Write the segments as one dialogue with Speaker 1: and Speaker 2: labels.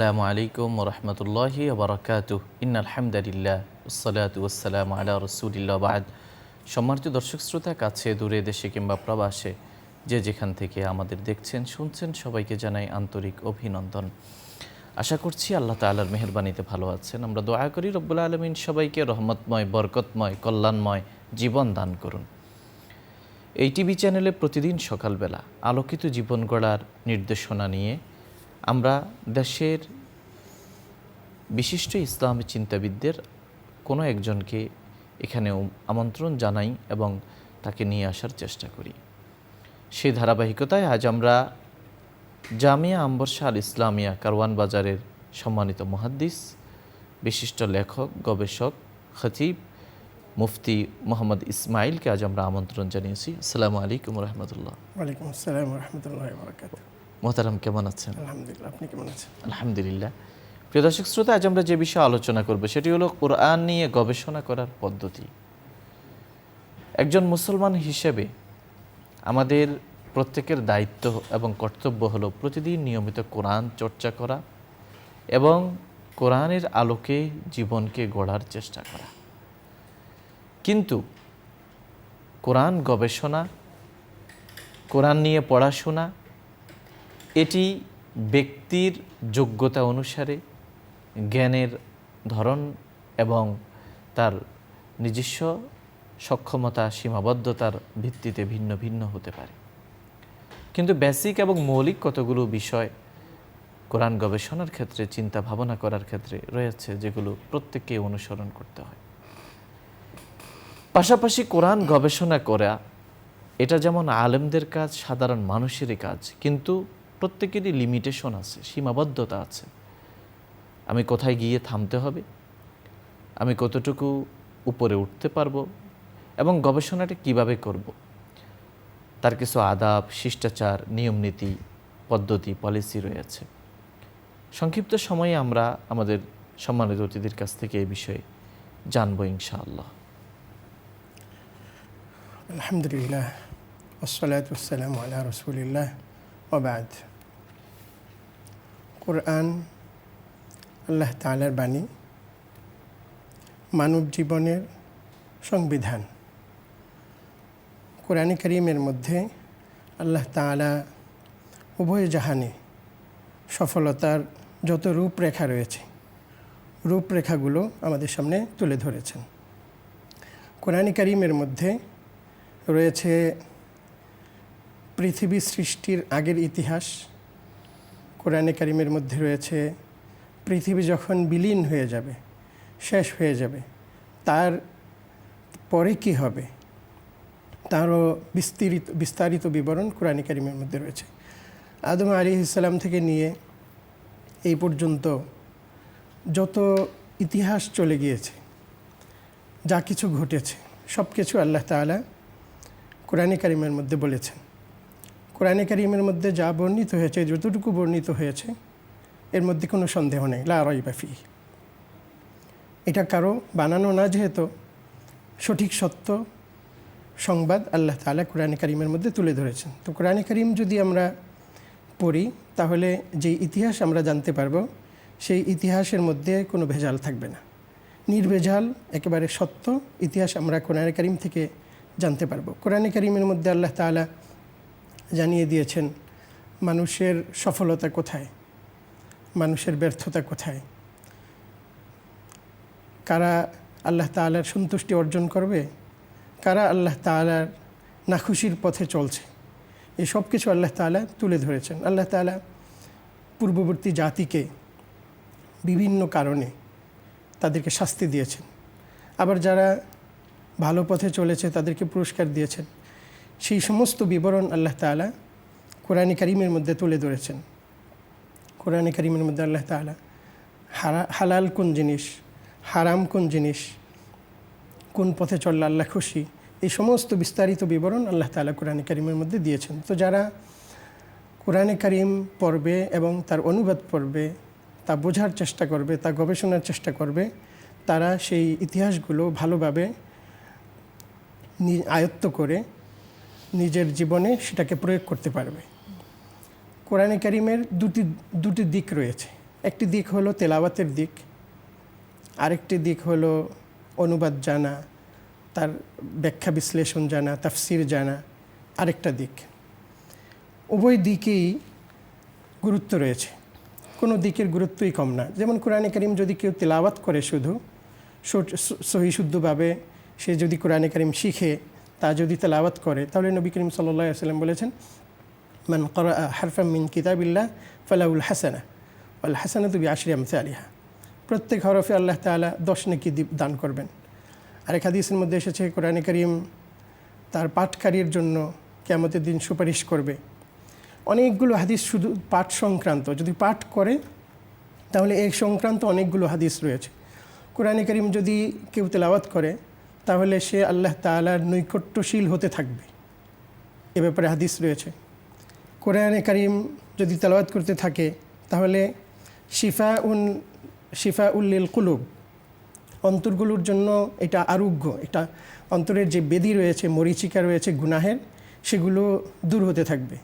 Speaker 1: আসসালামু আলাইকুম ওয়া রাহমাতুল্লাহি ওয়া বারাকাতুহু। ইন্নাল হামদালিল্লাহ ওয়াসসালাতু ওয়াসসালামু আলা রাসূলিল্লাহ বা'দ। সম্মানিত দর্শক শ্রোতা, কাছে দূরে, দেশে কিংবা প্রবাসে যে যেখান থেকে আমাদের দেখছেন শুনছেন, সবাইকে জানাই আন্তরিক অভিনন্দন। আশা করছি আল্লাহ তাআলার মেহেরবানিতে ভালো আছেন। আমরা দোয়া করি রব্বুল আলামিন সবাইকে রহমতময়, বরকতময়, কল্যাণময় জীবন দান করুন। এই টিভি চ্যানেলে প্রতিদিন সকালবেলা আলোকিত জীবন গড়ার নির্দেশনা নিয়ে আমরা দেশের বিশিষ্ট ইসলামী চিন্তাবিদদের কোনো একজনকে এখানে আমন্ত্রণ জানাই এবং তাকে নিয়ে আসার চেষ্টা করি। সেই ধারাবাহিকতায় আজ আমরা জামিয়া আম্বরশাহ আল ইসলামিয়া কারওয়ান বাজারের সম্মানিত মুহাদ্দিস, বিশিষ্ট লেখক, গবেষক, খতিব, মুফতি মোহাম্মদ ইসমাইলকে আজ আমরা আমন্ত্রণ জানিয়েছি। আসসালামু আলাইকুম রহমতুল্লাহ।
Speaker 2: ওয়ালাইকুম আসসালাম রহমতুল্লাহি ওয়া বারাকাতুহু।
Speaker 1: মোহতারাম, কেমন আছেন?
Speaker 2: আলহামদুলিল্লাহ, আপনি কেমন আছেন?
Speaker 1: আলহামদুলিল্লাহ। প্রিয় দর্শক শ্রোতা, আজ আমরা যে বিষয়ে আলোচনা করব সেটি হলো কোরআন নিয়ে গবেষণা করার পদ্ধতি। একজন মুসলমান হিসেবে আমাদের প্রত্যেকের দায়িত্ব এবং কর্তব্য হলো প্রতিদিন নিয়মিত কোরআন চর্চা করা এবং কোরআনের আলোকে জীবনকে গড়ার চেষ্টা করা। কিন্তু কোরআন গবেষণা, কোরআন নিয়ে পড়াশোনা, এটি ব্যক্তির যোগ্যতা অনুসারে জ্ঞানের ধরন এবং তার নিজস্ব সক্ষমতা, সীমাবদ্ধতার ভিত্তিতে ভিন্ন ভিন্ন হতে পারে। কিন্তু বেসিক এবং মৌলিক কতগুলো বিষয় কোরআন গবেষণার ক্ষেত্রে, চিন্তা ভাবনা করার ক্ষেত্রে রয়েছে, যেগুলো প্রত্যেককে অনুসরণ করতে হয়। পাশাপাশি কোরআন গবেষণা করা এটা যেমন আলেমদের কাজ, সাধারণ মানুষেরই কাজ, কিন্তু প্রত্যেকেরই লিমিটেশন আছে, সীমাবদ্ধতা আছে। আমি কোথায় গিয়ে থামতে হবে, আমি কতটুকু উপরে উঠতে পারবো এবং গবেষণাটা কিভাবে করব, তার কিছু আদাব, শিষ্টাচার, নিয়মনীতি, পদ্ধতি, পলিসি রয়েছে। সংক্ষিপ্ত সময়ে আমরা আমাদের সম্মানিত অতিথির কাছ থেকে এই বিষয়ে জানবো ইনশাআল্লাহ।
Speaker 2: আলহামদুলিল্লাহ, ওয়াসসালাতু ওয়াসসালামু আলা রাসূলিল্লাহ ওয়া বা'দ। কোরআন আল্লাহ তাআলার বাণী, মানব জীবনের সংবিধান। কোরআনে কারীমের মধ্যে আল্লাহ তাআলা উভয় জাহানে সফলতার যত রূপরেখা রয়েছে, রূপরেখাগুলো আমাদের সামনে তুলে ধরেছেন। কোরআনে কারীমের মধ্যে রয়েছে পৃথিবী সৃষ্টির আগের ইতিহাস। কোরআনে কারীমের মধ্যে রয়েছে পৃথিবী যখন বিলীন হয়ে যাবে, শেষ হয়ে যাবে, তার পরে কী হবে তারও বিস্তারিত বিবরণ কোরআনে কারীমের মধ্যে রয়েছে। আদম আলাইহিস সালাম থেকে নিয়ে এই পর্যন্ত যত ইতিহাস চলে গিয়েছে, যা কিছু ঘটেছে, সব কিছু আল্লাহ তাআলা কোরআনে কারীমের মধ্যে বলেছেন। কোরআনে কারীমের মধ্যে যা বর্ণিত হয়েছে, যতটুকু বর্ণিত হয়েছে, এর মধ্যে কোনো সন্দেহ নেই, লা রাইবা ফীহ। এটা কারো বানানো না, যেহেতু সঠিক সত্য সংবাদ আল্লাহ তাআলা কোরআনে কারীমের মধ্যে তুলে ধরেছেন। তো কোরআনে কারীম যদি আমরা পড়ি, তাহলে যে ইতিহাস আমরা জানতে পারবো, সেই ইতিহাসের মধ্যে কোনো ভেজাল থাকবে না। নির্ভেজাল একেবারে সত্য ইতিহাস আমরা কোরআনে কারীম থেকে জানতে পারবো। কোরআনে কারীমের মধ্যে আল্লাহ তাআলা জানিয়ে দিয়েছেন মানুষের সফলতা কোথায়, মানুষের ব্যর্থতা কোথায়, কারা আল্লাহ তাআলার সন্তুষ্টি অর্জন করবে, কারা আল্লাহ তাআলার নাখুশির পথে চলছে, এই সব কিছু আল্লাহ তাআলা তুলে ধরেছেন। আল্লাহ তাআলা পূর্ববর্তী জাতিকে বিভিন্ন কারণে তাদেরকে শাস্তি দিয়েছেন, আবার যারা ভালো পথে চলেছে তাদেরকে পুরস্কার দিয়েছেন। সেই সমস্ত বিবরণ আল্লাহ তাআলা কোরআনে কারীমের মধ্যে তুলে ধরেছেন। কোরআনে কারীমের মধ্যে আল্লাহ তাআলা হালাল কোন জিনিস, হারাম কোন জিনিস, কোন পথে চললে আল্লাহ খুশি, এই সমস্ত বিস্তারিত বিবরণ আল্লাহ তাআলা কোরআনে কারীমের মধ্যে দিয়েছেন। তো যারা কোরআনে কারীম পড়বে এবং তার অনুবাদ পড়বে, তা বোঝার চেষ্টা করবে, তা গবেষণার চেষ্টা করবে, তারা সেই ইতিহাসগুলো ভালোভাবে আয়ত্ত করে নিজের জীবনে সেটাকে প্রয়োগ করতে পারবে। কোরআনে কারীমের দুটি দিক রয়েছে। একটি দিক হলো তেলাওয়াতের দিক, আরেকটি দিক হলো অনুবাদ জানা, তার ব্যাখ্যা বিশ্লেষণ জানা, তাফসির জানা আরেকটা দিক। উভয় দিকেই গুরুত্ব রয়েছে, কোনো দিকের গুরুত্বই কম না। যেমন কোরআনে কারীম যদি কেউ তেলাওয়াত করে শুধু সহি শুদ্ধভাবে, সে যদি কোরআনে কারীম শিখে তা যদি তেলাওয়াত করে, তাহলে নবী করিম সাল্লাল্লাহু আলাইহি ওয়াসাল্লাম বলেছেন, মান ক্বারা হারফাম মিন কিতাবিল্লাহ ফালাহুল হাসানাহ ওয়াল হাসানাতু বিআশরি আমসালিহা। প্রত্যেক হরফে আল্লাহ তাআলা 10 নেকি দান করবেন। আরেক হাদিসের মধ্যে এসেছে কোরআনে কারীম তার পাঠকারীর জন্য কিয়ামতের দিন সুপারিশ করবে। অনেকগুলো হাদিস শুধু পাঠ সংক্রান্ত, যদি পাঠ করে তাহলে এই সংক্রান্ত অনেকগুলো হাদিস রয়েছে। কোরআনে কারীম যদি কেউ তেলাওয়াত করে তাহলে সে আল্লাহ তাআলার নৈকট্যশীল হতে থাকবে, এ ব্যাপারে হাদিস রয়েছে। কোরআনে কারীম যদি তেলাওয়াত করতে থাকে তাহলে শিফাউল লিল কুলুব, অন্তরগুলোর জন্য এটা আরোগ্য, এটা অন্তরের যে বেদি রয়েছে, মরিচিকা রয়েছে গুনাহের, সেগুলো দূর হতে থাকবে।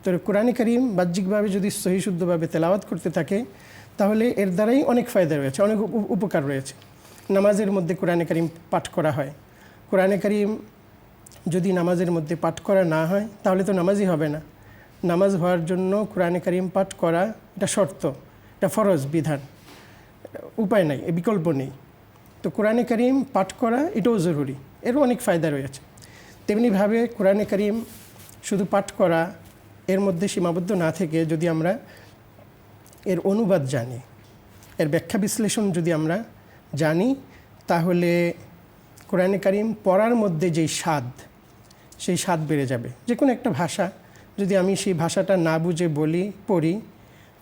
Speaker 2: তো কোরআনে কারীম বাহ্যিকভাবে যদি সহি শুদ্ধভাবে তেলাওয়াত করতে থাকে তাহলে এর দ্বারাই অনেক ফায়দা রয়েছে, অনেক উপকার রয়েছে। নামাজের মধ্যে কোরআনে কারীম পাঠ করা হয়, কোরআনে কারীম যদি নামাজের মধ্যে পাঠ করা না হয় তাহলে তো নামাজই হবে না। নামাজ হওয়ার জন্য কোরআনে কারীম পাঠ করা এটা শর্ত, এটা ফরজ বিধান, উপায় নাই, বিকল্প নেই। তো কোরআনে কারীম পাঠ করা এটাও জরুরি, এরও অনেক ফায়দা রয়েছে। তেমনিভাবে কোরআনে কারীম শুধু পাঠ করা এর মধ্যে সীমাবদ্ধ না থেকে যদি আমরা এর অনুবাদ জানি, এর ব্যাখ্যা বিশ্লেষণ যদি আমরা জানি, তাহলে কোরআনে কারীম পড়ার মধ্যে যেই স্বাদ, সেই স্বাদ বেড়ে যাবে। যে কোনো একটা ভাষা যদি আমি সেই ভাষাটা না বুঝে পড়ি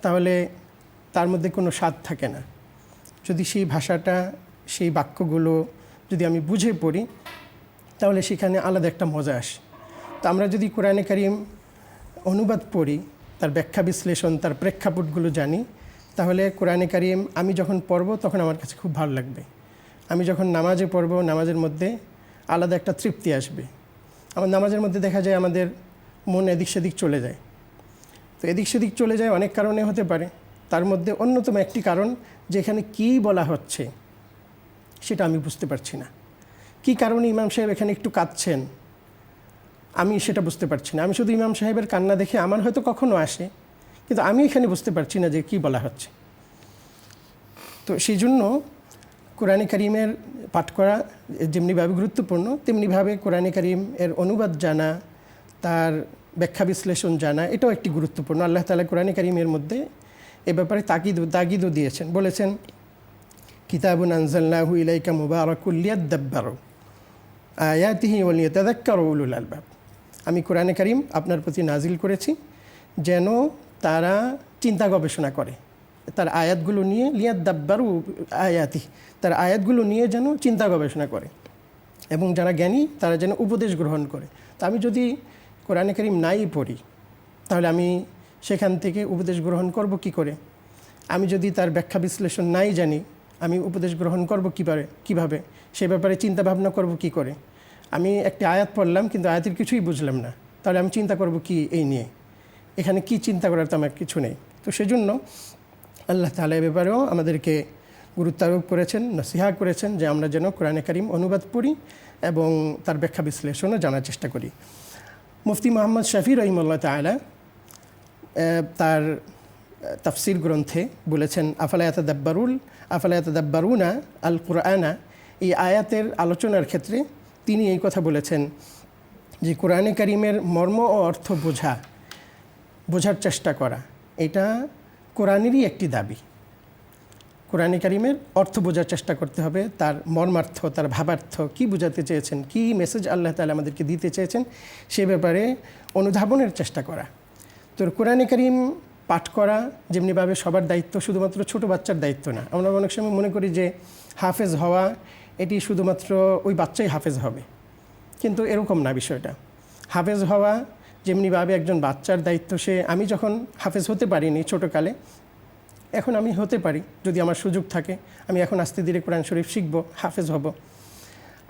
Speaker 2: তাহলে তার মধ্যে কোনো স্বাদ থাকে না। যদি সেই ভাষাটা, সেই বাক্যগুলো যদি আমি বুঝে পড়ি তাহলে সেখানে আলাদা একটা মজা আসে। তো আমরা যদি কোরআনে কারীম অনুবাদ পড়ি, তার ব্যাখ্যা বিশ্লেষণ, তার প্রেক্ষাপটগুলো জানি, তাহলে কোরআনে কারীম আমি যখন পড়ব তখন আমার কাছে খুব ভালো লাগবে। আমি যখন নামাজে পড়ব, নামাজের মধ্যে আলাদা একটা তৃপ্তি আসবে। আমার নামাজের মধ্যে দেখা যায় আমাদের মন এদিক সেদিক চলে যায়। তো এদিক সেদিক চলে যায় অনেক কারণে হতে পারে, তার মধ্যে অন্যতম একটি কারণ যে এখানে কী বলা হচ্ছে সেটা আমি বুঝতে পারছি না। কী কারণে ইমাম সাহেব এখানে একটু কাঁদছেন আমি সেটা বুঝতে পারছি না। আমি শুধু ইমাম সাহেবের কান্না দেখে আমার হয়তো কখনো আসে, কিন্তু আমি এখানে বুঝতে পারছি না যে কী বলা হচ্ছে। তো সেই জন্য কোরআনে কারীমের পাঠ করা যেমনিভাবে গুরুত্বপূর্ণ, তেমনিভাবে কোরআনে কারীম এর অনুবাদ জানা, তার ব্যাখ্যা বিশ্লেষণ জানা এটাও একটি গুরুত্বপূর্ণ। আল্লাহ তাআলা কোরআনে কারীমের মধ্যে এ ব্যাপারে তাগিদও দিয়েছেন, বলেছেন কিতাবুন আনজালনাহু ইলাইকা মুবারাকুল লিয়াদাব্বারু আয়াতিহি ওয়া লিয়াতাযাক্কারু উলুল আলবাব। আমি কোরআনে কারীম আপনার প্রতি নাজিল করেছি যেন তারা চিন্তা গবেষণা করে, তার আয়াতগুলো নিয়ে, লিয়াদাব্বারু আয়াতিহি, তার আয়াতগুলো নিয়ে যেন চিন্তা গবেষণা করে, এবং যারা জ্ঞানী তারা যেন উপদেশ গ্রহণ করে। তা আমি যদি কোরআনে কারীম নাই পড়ি তাহলে আমি সেখান থেকে উপদেশ গ্রহণ করব কি করে? আমি যদি তার ব্যাখ্যা বিশ্লেষণ নাই জানি আমি উপদেশ গ্রহণ করব কিভাবে? সে ব্যাপারে চিন্তা ভাবনা করব কি করে? আমি একটি আয়াত পড়লাম কিন্তু আয়াতের কিছুই বুঝলাম না, তাহলে আমি চিন্তা করব কি এই নিয়ে? এখানে কি চিন্তা করার তো আমার কিছু নেই। তো সেজন্য আল্লাহ তাআলা এ ব্যাপারেও আমাদেরকে গুরুত্ব আরোপ করেছেন, নসিহা করেছেন যে আমরা যেন কোরআনে কারীম অনুবাদ পড়ি এবং তার ব্যাখ্যা বিশ্লেষণও জানার চেষ্টা করি। মুফতি মুহাম্মদ শফি রহিমাহুল্লাহ তাআলা তার তাফসির গ্রন্থে বলেছেন আফালা ইয়াতাদাব্বারুনা আল কুরআনা, এই আয়াতের আলোচনার ক্ষেত্রে তিনি এই কথা বলেছেন যে কোরআনে কারীমের মর্ম ও অর্থ বোঝার চেষ্টা করা এটা কোরআনেরই একটি দাবি। কোরআনে কারীমের অর্থ বোঝার চেষ্টা করতে হবে, তার মর্মার্থ, তার ভাবার্থ, কি বোঝাতে চেয়েছেন, কি মেসেজ আল্লাহ তাআলা আমাদেরকে দিতে চেয়েছেন সে ব্যাপারে অনুধাবনের চেষ্টা করা। তো কোরআনে কারীম পাঠ করা যেমনিভাবে সবার দায়িত্ব, শুধুমাত্র ছোট বাচ্চার দায়িত্ব না। আমরা অনেক সময় মনে করি যে হাফেজ হওয়া এটি শুধুমাত্র ওই বাচ্চাই হাফেজ হবে, কিন্তু এরকম না বিষয়টা। হাফেজ হওয়া যেমনিভাবে একজন বাচ্চার দায়িত্ব, আমি যখন হাফেজ হতে পারিনি ছোটোকালে, এখন আমি হতে পারি যদি আমার সুযোগ থাকে। আমি এখন আস্তে ধীরে কোরআন শরীফ শিখব, হাফেজ হব।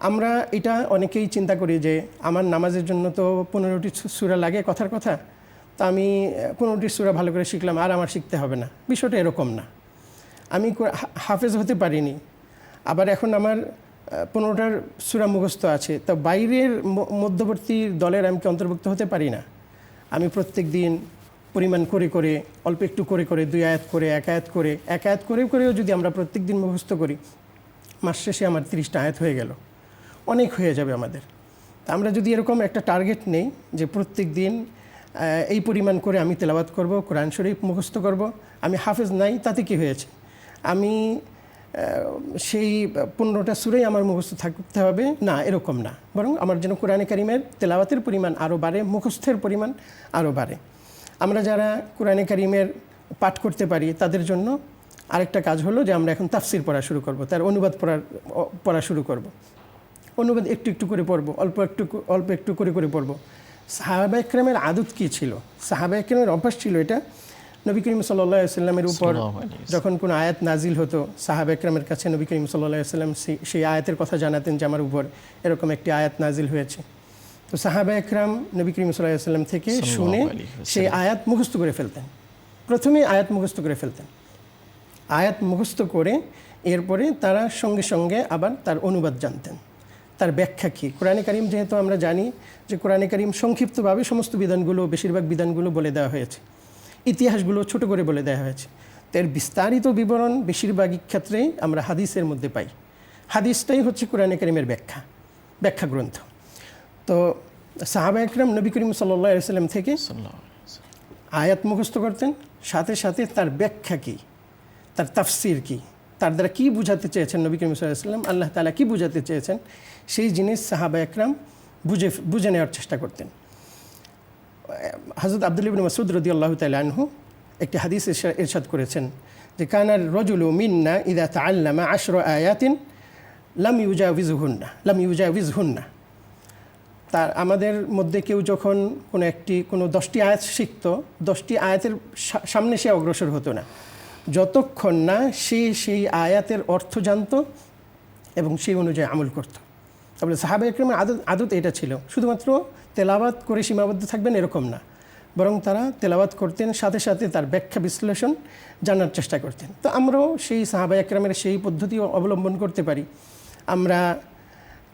Speaker 2: আমরা এটা অনেকেই চিন্তা করি যে আমার নামাজের জন্য তো 15টি সূরা লাগে, কথার কথা, তা আমি 15টি সূরা ভালো করে শিখলাম আর আমার শিখতে হবে না। বিষয়টা এরকম না। আমি হাফেজ হতে পারিনি, আবার এখন আমার 15টার সূরা মুখস্থ আছে, তা বাইরের মধ্যবর্তী দলের আমি কি অন্তর্ভুক্ত হতে পারি না? আমি প্রত্যেক দিন পরিমাণ করে করে, অল্প একটু করে করে, 2 আয়াত করে, 1 আয়াত করে, 1 আয়াত করে করেও যদি আমরা প্রত্যেক দিন মুখস্থ করি, মাস শেষে আমার 30টা আয়াত হয়ে গেল, অনেক হয়ে যাবে আমাদের। আমরা যদি এরকম একটা টার্গেট নেই যে প্রত্যেক দিন এই পরিমাণ করে আমি তেলাওয়াত করব, কোরআন শরীফ মুখস্থ করব, আমি হাফেজ নাই তাতে কি হয়েছে, আমি সেই 15টা সূরাই আমার মুখস্থ থাকতে হবে না, এরকম না, বরং আমার যেন কোরআনে কারিমের তেলাওয়াতের পরিমাণ আরও বাড়ে, মুখস্থের পরিমাণ আরও বাড়ে। আমরা যারা কোরআনে কারিমের পাঠ করতে পারি তাদের জন্য আরেকটা কাজ হলো যে আমরা এখন তাফসির পড়া শুরু করব, তার অনুবাদ পড়া শুরু করব। অনুবাদ একটু একটু করে পড়ব, অল্প একটু করে করে পড়ব। সাহাবা একরামের আদত কী ছিল? সাহাবা একরামের অভ্যাস ছিল এটা, নবী করিম সাল্লাল্লাহু আলাইহি ওয়াসাল্লামের উপর যখন কোনো আয়াত নাজিল হতো, সাহাবা একরামের কাছে নবী করিম সাল্লাল্লাহু আলাইহি ওয়াসাল্লাম সেই আয়াতের কথা জানাতেন যে আমার উপর এরকম একটি আয়াত নাজিল হয়েছে। তো সাহাবা একরাম নবী করিম সাল্লাল্লাহু আলাইহি ওয়াসাল্লাম থেকে শুনে সেই আয়াত মুখস্থ করে ফেলতেন। প্রথমেই আয়াত মুখস্থ করে ফেলতেন, আয়াত মুখস্থ করে এরপরে তারা সঙ্গে সঙ্গে আবার তার অনুবাদ জানতেন, তার ব্যাখ্যা কী। কোরআনে কারিম যেহেতু আমরা জানি যে কোরআনে কারিম সংক্ষিপ্তভাবে সমস্ত বিধানগুলো, বেশিরভাগ বিধানগুলো বলে দেওয়া হয়েছে, ইতিহাসগুলো ছোট করে বলে দেওয়া হয়েছে। তো এর বিস্তারিত বিবরণ বেশিরভাগই ক্ষেত্রেই আমরা হাদিসের মধ্যে পাই। হাদিসটাই হচ্ছে কোরআনে কারিমের ব্যাখ্যা গ্রন্থ। তো সাহাবা একরাম নবী করিম সাল্লাল্লাহু আলাইহি ওয়াসাল্লাম থেকে আয়াত মুখস্থ করতেন, সাথে সাথে তার ব্যাখ্যা কী, তার তাফসির কী, তার দ্বারা কী বুঝাতে চেয়েছেন নবী করিম সাল্লাল্লাহু আলাইহি ওয়াসাল্লাম, আল্লাহ তাআলা কী বুঝাতে চেয়েছেন, সেই জিনিস সাহাবা একরাম বুঝে নেওয়ার চেষ্টা করতেন। হযরত আব্দুল্লাহ ইবনে মাসউদ রাদিয়াল্লাহু তাআলা আনহু একটি হাদিস ইরশাদ করেছেন যে কানার রাজুলু মিন্না ইযা তাআল্লামা 10 আয়াতিন লাম ইউজাউযহুন্না। তার আমাদের মধ্যে কেউ যখন কোনো 10টি আয়াত শিখত, 10টি আয়াতের সামনে সে অগ্রসর হতো না যতক্ষণ না সে সেই আয়াতের অর্থ জানত এবং সেই অনুযায়ী আমল করত। তারপরে সাহাবা একরামের আদত এটা ছিল, শুধুমাত্র তেলাওয়াত করে সীমাবদ্ধ থাকবেন এরকম না, বরং তারা তেলাওয়াত করতেন, সাথে সাথে তার ব্যাখ্যা বিশ্লেষণ জানার চেষ্টা করতেন। তো আমরাও সেই সাহাবা একরামের সেই পদ্ধতি অবলম্বন করতে পারি। আমরা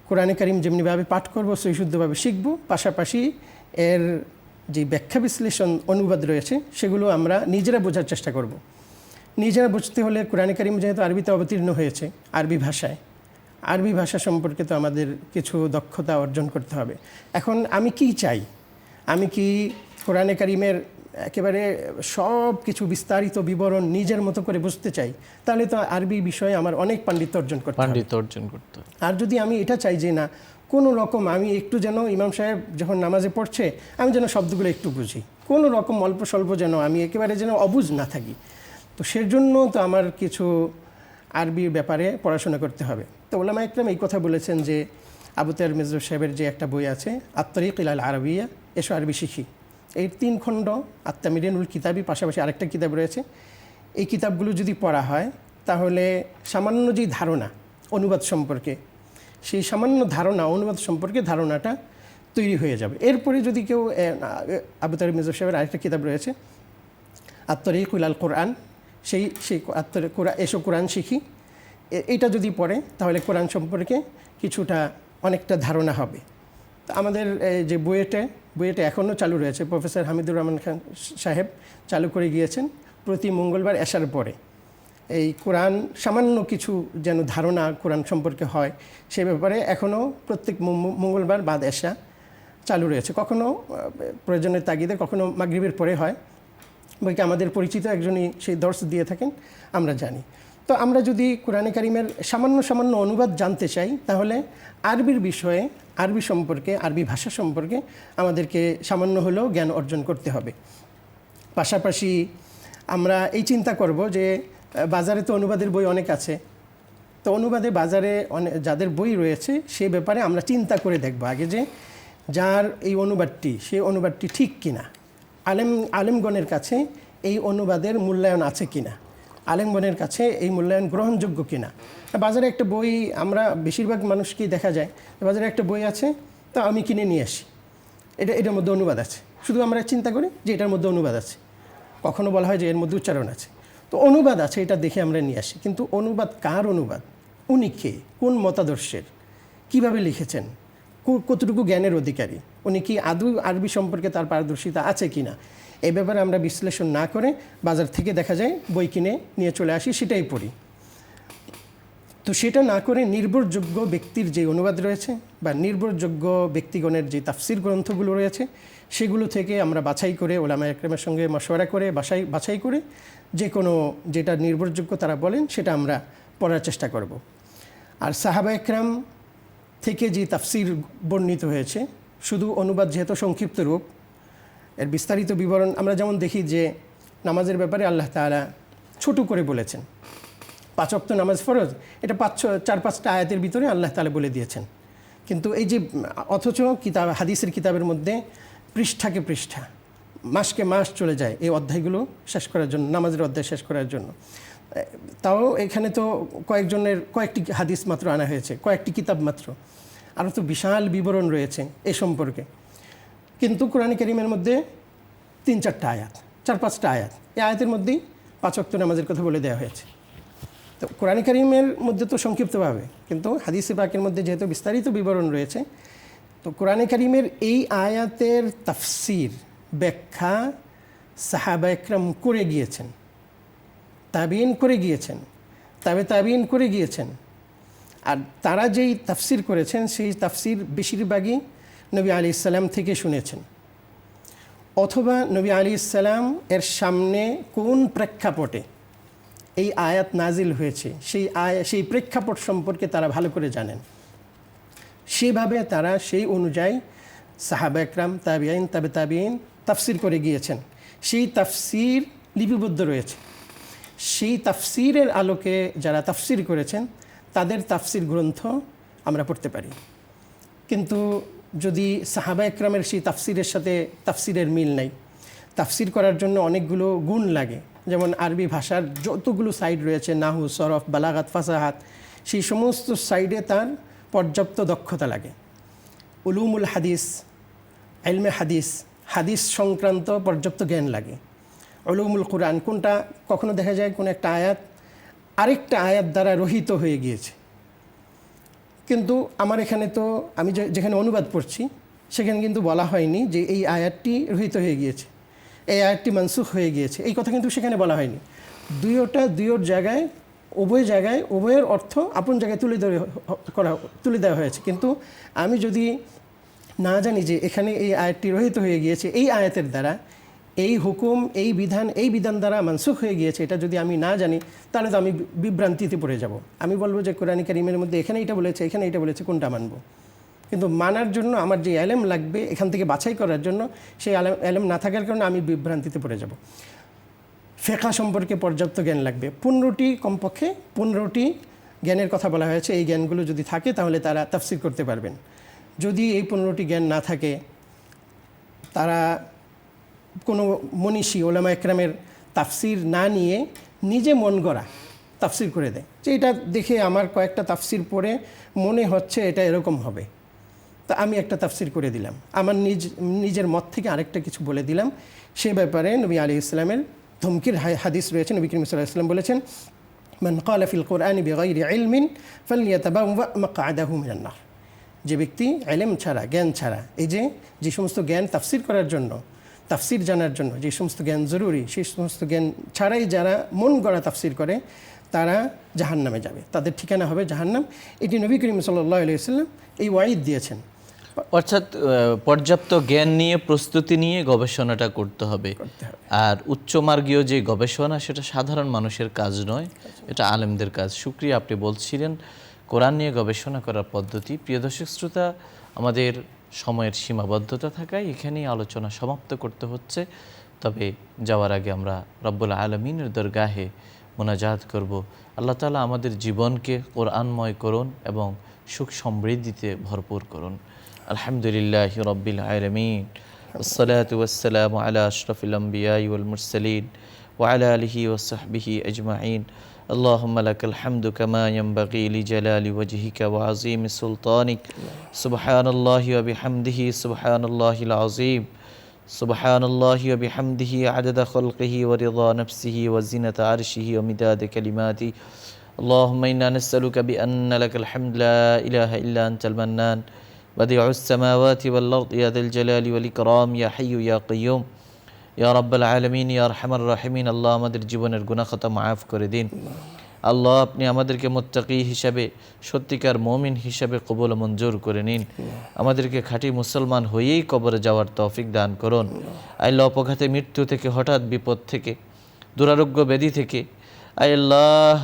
Speaker 2: কোরআনে কারিম যেমনিভাবে পাঠ করব, সহিশুদ্ধভাবে শিখব, পাশাপাশি এর যে ব্যাখ্যা বিশ্লেষণ অনুবাদ রয়েছে সেগুলো আমরা নিজেরা বোঝার চেষ্টা করব। নিজেরা বুঝতে হলে কোরআনে কারিম যেহেতু আরবিতে অবতীর্ণ হয়েছে, আরবি ভাষা সম্পর্কে তো আমাদের কিছু দক্ষতা অর্জন করতে হবে। এখন আমি কি চাই, আমি কি কোরআনে কারিমের একেবারে সব কিছু বিস্তারিত বিবরণ নিজের মতো করে বুঝতে চাই, তাহলে তো আরবি বিষয়ে আমার অনেক পাণ্ডিত্য অর্জন করতে হবে। আর যদি আমি এটা চাই যে না, কোনো রকম আমি একটু যেন ইমাম সাহেব যখন নামাজে পড়ছে আমি যেন শব্দগুলো একটু বুঝি, কোনো রকম অল্প স্বল্প যেন আমি একেবারে যেন অবুঝ না থাকি, তো সেজন্য তো আমার কিছু আরবির ব্যাপারে পড়াশোনা করতে হবে। তো উলামা ইকরাম এই কথা বলেছেন যে আবু তাহের মিজরু সাহেবের যে একটা বই আছে আত-তারিক ইলাল আরবিয়া, এসো আরবি শিখি, এই 3 খণ্ড আত-তামিরিনুল কিতাবি, পাশাপাশি আরেকটা কিতাব রয়েছে, এই কিতাবগুলো যদি পড়া হয় তাহলে সামান্য যে ধারণা অনুবাদ সম্পর্কে, সেই সামান্য ধারণা অনুবাদ সম্পর্কে ধারণাটা তৈরি হয়ে যাবে। এরপরে যদি কেউ আবু তাহের মিজরু সাহেবের আরেকটা কিতাব রয়েছে আত-তারিক ইলাল কোরআন, সেই এসো কোরআন শিখি, এইটা যদি পড়ে তাহলে কোরআন সম্পর্কে কিছুটা অনেকটা ধারণা হবে। তো আমাদের যে বুয়েটে এখনও চালু রয়েছে, প্রফেসর হামিদুর রহমান খান সাহেব চালু করে গিয়েছেন, প্রতি মঙ্গলবার এশার পরে এই কোরআন সামান্য কিছু যেন ধারণা কোরআন সম্পর্কে হয় সে ব্যাপারে এখনও প্রত্যেক মঙ্গলবার বাদ এশা চালু রয়েছে। কখনও প্রয়োজনের তাগিদে কখনও মাগরিবের পরে হয়, বইকে আমাদের পরিচিত একজনই সেই দর্শ দিয়ে থাকেন, আমরা জানি। তো আমরা যদি কোরআনে কারিমের সামান্য অনুবাদ জানতে চাই তাহলে আরবির বিষয়ে, আরবি সম্পর্কে, আরবি ভাষা সম্পর্কে আমাদেরকে সামান্য হলেও জ্ঞান অর্জন করতে হবে। পাশাপাশি আমরা এই চিন্তা করব যে বাজারে তো অনুবাদের বই অনেক আছে, তো অনুবাদে বাজারে যাদের বই রয়েছে সেই ব্যাপারে আমরা চিন্তা করে দেখব আগে যে যার এই অনুবাদটি, সেই অনুবাদটি ঠিক কিনা, আলেমগণের কাছে এই অনুবাদের মূল্যায়ন আছে কিনা, আলেমগণের কাছে এই মূল্যায়ন গ্রহণযোগ্য কিনা। বাজারে একটা বই, আমরা বেশিরভাগ মানুষকেই দেখা যায় বাজারে একটা বই আছে, তা আমি কিনে নিয়ে আসি, এটার মধ্যে অনুবাদ আছে, শুধু আমরা চিন্তা করি যে এটার মধ্যে অনুবাদ আছে, কখনো বলা হয় যে এর মধ্যে উচ্চারণ আছে, তো অনুবাদ আছে, এটা দেখে আমরা নিয়ে আসি, কিন্তু অনুবাদ কার অনুবাদ, উনি কে, কোন মতাদর্শের, কিভাবে লিখেছেন, কতটুকু জ্ঞানের অধিকারী, উনি কি আদৌ আরবি সম্পর্কে তার পারদর্শিতা আছে কি না, এই ব্যাপারে আমরা বিশ্লেষণ না করে বাজার থেকে দেখা যায় বই কিনে নিয়ে চলে আসি, সেটাই পড়ি। তো সেটা না করে নির্ভরযোগ্য ব্যক্তির যে অনুবাদ রয়েছে বা নির্ভরযোগ্য ব্যক্তিগণের যে তাফসির গ্রন্থগুলো রয়েছে সেগুলো থেকে আমরা বাছাই করে ওলামা একরামের সঙ্গে মশওয়ারা করে বাছাই করে যে কোনো যেটা নির্ভরযোগ্য তারা বলেন সেটা আমরা পড়ার চেষ্টা করব। আর সাহাবা একরাম থেকে যে তাফসির বর্ণিত হয়েছে, শুধু অনুবাদ যেহেতু সংক্ষিপ্ত রূপ, এর বিস্তারিত বিবরণ আমরা যেমন দেখি যে নামাজের ব্যাপারে আল্লাহ তাআলা ছোট করে বলেছেন, 5 ওয়াক্ত নামাজ ফরজ, এটা 4-5টা আয়াতের ভিতরে আল্লাহ তাআলা বলে দিয়েছেন। কিন্তু এই যে অথচ কিতাব হাদিসের কিতাবের মধ্যে পৃষ্ঠাকে পৃষ্ঠা, মাসকে মাস চলে যায় এই অধ্যায়গুলো শেষ করার জন্য, নামাজের অধ্যায় শেষ করার জন্য। তাও এখানে তো কয়েকটি হাদিস মাত্র আনা হয়েছে, কয়েকটি কিতাব মাত্র, আরও তো বিশাল বিবরণ রয়েছে এ সম্পর্কে। কিন্তু কোরআন কারীমের মধ্যে 3-4টা আয়াত, 4-5টা আয়াত, এই আয়াতের মধ্যেই 5 ওয়াক্ত নামাজের কথা বলে দেওয়া হয়েছে। তো কোরআন কারীমের মধ্যে তো সংক্ষিপ্তভাবে, কিন্তু হাদিসে পাকের মধ্যে যেহেতু বিস্তারিত বিবরণ রয়েছে, তো কোরআন কারীমের এই আয়াতের তাফসির ব্যাখ্যা সাহাবা একরাম করে গিয়েছেন, তাবিঈন করে গিয়েছেন, তাবিঈন করে গিয়েছেন। আর তারা যেই তাফসির করেছেন সেই তাফসির বেশিরভাগই নবী আলাইহিস সালাম থেকে শুনেছেন, অথবা নবী আলাইহিস সালাম এর সামনে কোন প্রেক্ষাপটে এই আয়াত নাজিল হয়েছে সেই প্রেক্ষাপট সম্পর্কে তারা ভালো করে জানেন। সেভাবে তারা সেই অনুযায়ী সাহাবা একরাম, তাবিঈন, তাবিঈন তাফসির করে গিয়েছেন। সেই তাফসির লিপিবদ্ধ রয়েছে। সেই তাফসিরের আলোকে যারা তাফসির করেছেন তাদের তাফসির গ্রন্থ আমরা পড়তে পারি। কিন্তু যদি সাহাবা একরামের সেই তাফসিরের সাথে তাফসিরের মিল নাই, তাফসির করার জন্য অনেকগুলো গুণ লাগে, যেমন আরবি ভাষার যতগুলো সাইড রয়েছে, নাহু, সরফ, বালাগাত, ফাসাহাত, সেই সমস্ত সাইডে তার পর্যাপ্ত দক্ষতা লাগে। উলুমুল হাদিস, ইলমে হাদিস, হাদিস সংক্রান্ত পর্যাপ্ত জ্ঞান লাগে। উলুমুল কুরআন, কোনটা কখনো দেখা যায় কোন একটা আয়াত আরেকটা আয়াত দ্বারা রহিত হয়ে গিয়েছে, কিন্তু আমার এখানে তো আমি যেখানে অনুবাদ পড়ছি সেখানে কিন্তু বলা হয়নি যে এই আয়াতটি রহিত হয়ে গিয়েছে, এই আয়াতটি মানসুখ হয়ে গিয়েছে, এই কথা কিন্তু সেখানে বলা হয়নি। দুইয়ের জায়গায়, উভয় জায়গায় উভয়ের অর্থ আপন জায়গায় তুলে দেওয়া হয়েছে। কিন্তু আমি যদি না জানি যে এখানে এই আয়াতটি রহিত হয়ে গিয়েছে, এই আয়াতের দ্বারা এই হুকুম, এই বিধান দ্বারা মানসুখ হয়ে গিয়েছে, এটা যদি আমি না জানি তাহলে তো আমি বিভ্রান্তিতে পড়ে যাব। আমি বলবো যে কোরআন কারীমের মধ্যে এখানে এটা বলেছে, এখানে এটা বলেছে, কোনটা মানব? কিন্তু মানার জন্য আমার যে এলেম লাগবে এখান থেকে বাছাই করার জন্য, সেই এলেম না থাকার কারণে আমি বিভ্রান্তিতে পড়ে যাব। ফিকহ সম্পর্কে পর্যাপ্ত জ্ঞান লাগবে, 15টি, কমপক্ষে 15টি জ্ঞানের কথা বলা হয়েছে। এই জ্ঞানগুলো যদি থাকে তাহলে তারা তাফসির করতে পারবেন। যদি এই 15টি জ্ঞান না থাকে, তারা কোনো মনীষী ওলামা একরামের তাফসির না নিয়ে নিজে মন গড়া তাফসির করে দেয়, যে এটা দেখে আমার কয়েকটা তাফসির পড়ে মনে হচ্ছে এটা এরকম হবে, তা আমি একটা তাফসির করে দিলাম, আমার নিজের মত থেকে আরেকটা কিছু বলে দিলাম। সে ব্যাপারে নবী আলাইহিস সালামের ধমকির হাদিস রয়েছে। নবী করিম সাল্লাল্লাহু আলাইহি ওয়াসাল্লাম বলেছেন, মান ক্বালা ফিল কুরআনি বিগাইরি ইলমিন ফালইয়াতাবাওয়া মাকআদাহু মিনান নার। যে ব্যক্তি ইলম ছাড়া, জ্ঞান ছাড়া, এই যে সমস্ত জ্ঞান তাফসির করার জন্য, তাফসির জানার জন্য যে সমস্ত জ্ঞান জরুরি, সেই সমস্ত জ্ঞান ছাড়াই যারা মন গড়া তাফসির করে তারা জাহান্নামে যাবে, তাদের ঠিকানা হবে জাহান্নাম। এটি নবী করিম সাল্লাল্লাহু আলাইহি ওয়াসাল্লাম এই ওয়াইদ দিয়েছেন।
Speaker 1: অর্থাৎ পর্যাপ্ত জ্ঞান নিয়ে, প্রস্তুতি নিয়ে গবেষণাটা করতে হবে। আর উচ্চমার্গীয় যে গবেষণা সেটা সাধারণ মানুষের কাজ নয়, এটা আলেমদের কাজ। শুকরিয়া, আপনি বলছিলেন কোরআন নিয়ে গবেষণা করার পদ্ধতি। প্রিয় দর্শক শ্রোতা, আমাদের সময়ের সীমাবদ্ধতা থাকায় এখানেই আলোচনা সমাপ্ত করতে হচ্ছে। তবে যাওয়ার আগে আমরা রব্বুল আলামিনের দরগাহে মোনাজাত করব। আল্লাহ তাআলা আমাদের জীবনকে কোরআনময় করুন এবং সুখ সমৃদ্ধিতে ভরপুর করুন। আলহামদুলিল্লাহি রাব্বিল আলামিন, ওয়াসসালাতু ওয়াসসালামু আলা আশরাফিল আমবিয়াই ওয়াল মুরসালিন ওয়া আলা আলিহি ওয়া সাহবিহি আজমাইন। اللهم لك الحمد كما ينبغي لجلال وجهك وعظيم سلطانك. سبحان الله وبحمده سبحان الله العظيم. সুবহানাল্লাহি ওয়া বিহামদিহি আদাদা খালকিহি ওয়া রিদা নাফসিহি ওয়া জিনাতা আরশিহি ওয়া মিদাদা কালিমাতিহি আল্লাহুম্মা ইন্না নাসআলুকা বিআন্না লাকাল হামদু লা ইলাহা ইল্লা আনতাল মান্নান বাদিউস সামাওয়াতি ওয়াল আরদি ইয়া যাল জালালি ওয়াল ইকরাম ইয়া হাইয়্যু ইয়া কাইয়্যুম ইয়া রাব্বাল আলামিন ইয়া আরহামার রাহিমিন। আল্লাহ আমাদের জীবনের গুনাহ খাতা মাফ করে দিন। আল্লাহ আপনি আমাদেরকে মুত্তাকি হিসাবে, সত্যিকার মুমিন হিসাবে কবুল ও মঞ্জুর করে নিন। আমাদেরকে খাঁটি মুসলমান হয়েই কবরে যাওয়ার তৌফিক দান করুন। আল্লাহ অপঘাতে মৃত্যু থেকে, হঠাৎ বিপদ থেকে, দুরারোগ্য ব্যাধি থেকে, আল্লাহ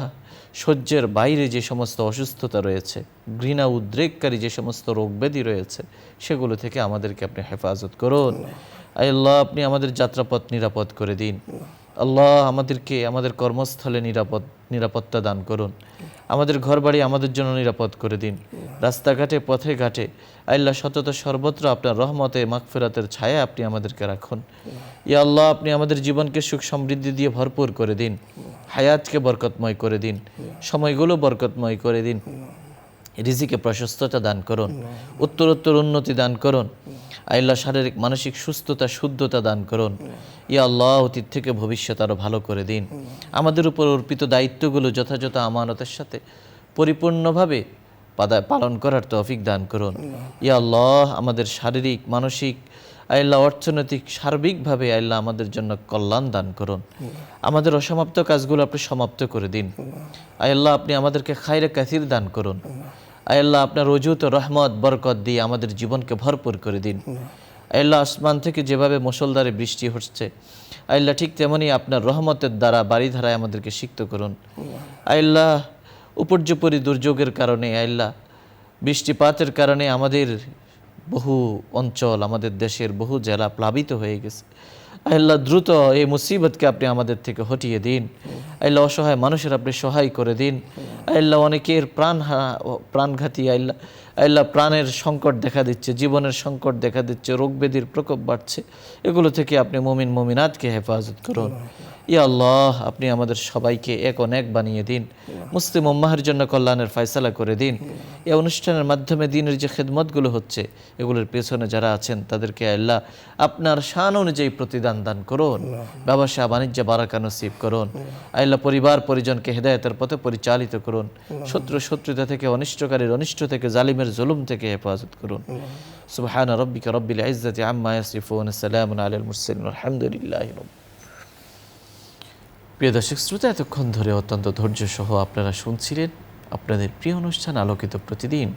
Speaker 1: সহ্যের বাইরে যে সমস্ত অসুস্থতা রয়েছে, ঘৃণা উদ্রেককারী যে সমস্ত রোগ ব্যাধি রয়েছে, সেগুলো থেকে আমাদেরকে আপনি হেফাজত করুন। আল্লাহ আপনি আমাদের যাত্রাপথ নিরাপদ করে দিন। আল্লাহ আমাদেরকে আমাদের কর্মস্থলে নিরাপত্তা দান করুন। আমাদের ঘরবাড়ি আমাদের জন্য নিরাপদ করে দিন। রাস্তাঘাটে, পথে ঘাটে আল্লাহ সতত সর্বত্র আপনার রহমতে, মাগফিরাতের ছায়া আপনি আমাদেরকে রাখুন। ইয়া আল্লাহ আপনি আমাদের জীবনকে সুখ সমৃদ্ধি দিয়ে ভরপুর করে দিন। হায়াতকে বরকতময় করে দিন। সময়গুলো বরকতময় করে দিন। রিজিকে প্রশস্ততা দান করুন। উত্তরোত্তর উন্নতি দান করুন। আল্লাহ শারীরিক মানসিক সুস্থতা, শুদ্ধতা দান করুন। ইয়া আল্লাহ অতীত থেকে ভবিষ্যৎ আরও ভালো করে দিন। আমাদের উপর অর্পিত দায়িত্বগুলো যথাযথ আমানতের সাথে পরিপূর্ণভাবে পালন করার তৌফিক দান করুন। ইয়া আল্লাহ আমাদের শারীরিক, মানসিক, আল্লাহ অর্থনৈতিক, সার্বিকভাবে আল্লাহ আমাদের জন্য কল্যাণ দান করুন। আমাদের অসমাপ্ত কাজগুলো আপনি সমাপ্ত করে দিন। আল্লাহ আপনি আমাদেরকে খায়রে কাসির দান করুন। আল্লাহ আপনার অযুত রহমত বরকত দিয়ে আমাদের জীবনকে ভরপুর করে দিন। আল্লাহ আসমান থেকে যেভাবে মুষলধারে বৃষ্টি হচ্ছে, আল্লাহ ঠিক তেমনি আপনার রহমতের দ্বারা বাড়িধারায় আমাদেরকে সিক্ত করুন। আল্লাহ উপর্যুপরি দুর্যোগের কারণে, আল্লাহ বৃষ্টিপাতের কারণে আমাদের বহু অঞ্চল, আমাদের দেশের বহু জেলা প্লাবিত হয়ে গেছে। আল্লাহ দ্রুত এই মুসিবতকে আপনি আমাদের থেকে হটিয়ে দিন। আল্লাহ অসহায় মানুষের আপনি সহায় করে দিন। আল্লাহ অনেকের প্রাণঘাতী আল্লাহ প্রাণের সংকট দেখা দিচ্ছে, জীবনের সংকট দেখা দিচ্ছে, রোগ ব্যাধির প্রকোপ বাড়ছে। এগুলো থেকে আপনি মুমিন মুমিনাতকে হেফাজত করুন। ইয়া আল্লাহ আপনি আমাদের সবাইকে এক অনেক বানিয়ে দিন। মুসলিম উম্মাহের জন্য কল্যাণের ফয়সালা করে দিন। এই অনুষ্ঠানের মাধ্যমে দিনের যে খেদমতগুলো হচ্ছে, এগুলোর পেছনে যারা আছেন তাদেরকে আল্লাহ আপনার শান অনুযায়ী প্রতিদান দান করুন। ব্যবসা বাণিজ্যে বারাকা নসিব করুন। আল্লাহ পরিবার পরিজনকে হেদায়েতের পথে পরিচালিত করুন। শত্রুতা থেকে, অনিষ্টকারীর অনিষ্ট থেকে, জালিমের জুলুম থেকে হেফাজত করুন। সুবহানা রাব্বিকা রাব্বিল ইজ্জাতি আম্মা ইয়াসিফুন, সালামুন আলাল মুরসালিন, আলহামদুলিল্লাহি রাব্বিল। প্রিয় দর্শক শ্রোতা, এতক্ষণ ধরে অত্যন্ত ধৈর্য সহ আপনারা শুনছিলেন আপনাদের প্রিয় অনুষ্ঠান আলোকিত প্রতিদিন।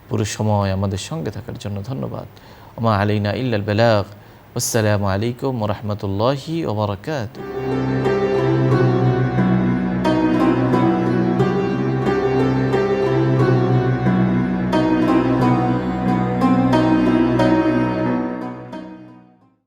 Speaker 1: পুরো সময় আমাদের সঙ্গে থাকার জন্য ধন্যবাদ। ওমা আলাইনা ইল্লাল বালাগ। আসসালামু আলাইকুম ওয়া রাহমাতুল্লাহি ওয়া বারাকাতুহু।